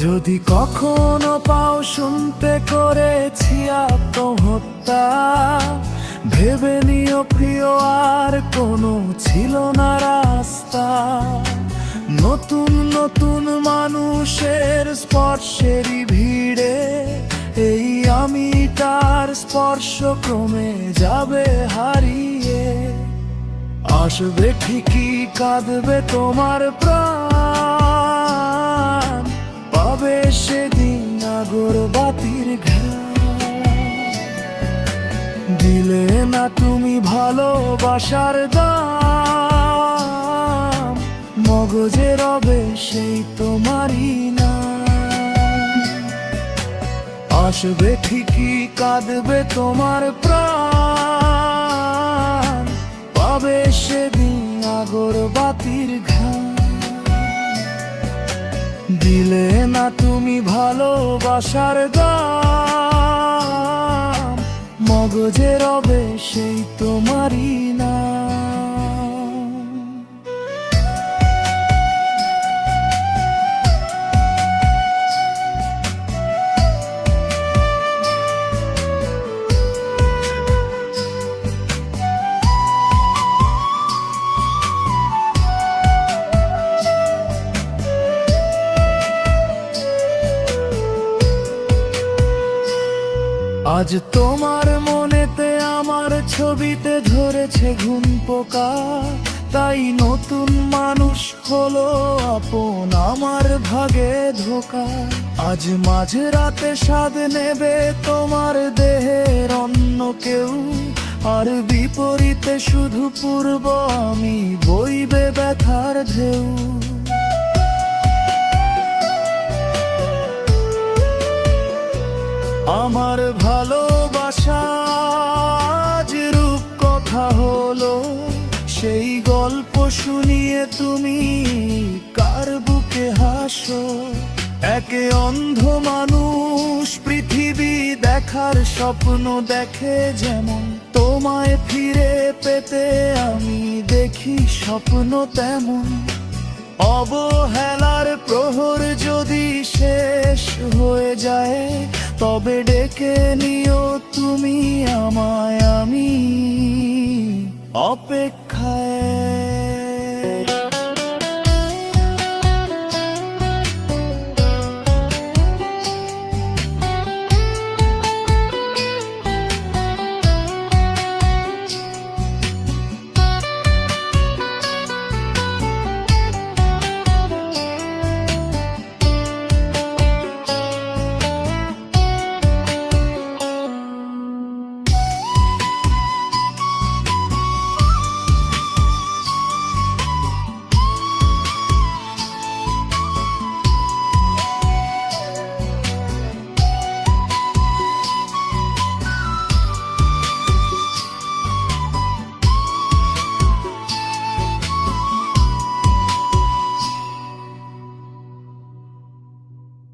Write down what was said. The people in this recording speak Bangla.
যদি কখনো পাও শুনতে করেছি আত্মহত্যা, ভেবে নিও প্রিয় আর কোনো ছিল না রাস্তা। নতুন নতুন মানুষের স্পর্শেরই ভিড়ে এই আমি তার স্পর্শ ক্রমে যাবে হারিয়ে। আসবে ঠিকই, কাঁদবে তোমার প্রাণ, পাবে সেদিন আগরবাতির ঘ্রাণ। দিলে না তুমি ভালোবাসার দাম, মগজে রবে সেই তোমারই না। আসবে ঠিকই, কাঁদবে তোমার প্রাণ, পাবে সেদিন আগরবাতির ঘ্রাণ। দিলে না তুমি ভালোবাসার দাম, মগজে রবে সেই তোমারই না। আজ তোমার মনেতে আমার ছবিতে ধরেছে ঘুম পোকা, তাই নতুন মানুষ হলো আপন আমার ভাগে ধোকা। আজ মাঝ রাতে স্বাদ নেবে তোমার দেহের অন্য কেউ, আর বিপরীতে শুধু পূর্ব আমি বইবে ব্যথার ঢেউ। আমার ভালোবাসা যে রূপ কথা হলো, সেই গল্প শুনিয়ে তুমি কার বুকে হাসো। একে অন্ধ মানুষ পৃথিবী দেখার স্বপ্ন দেখে যেমন, তোমায় ফিরে পেতে আমি দেখি স্বপ্ন তেমন। অবহেলার প্রহর যদি শেষ হয়ে যায়, তবে ডেকে নিও তুমি আমায়, আমি অপেক্ষায়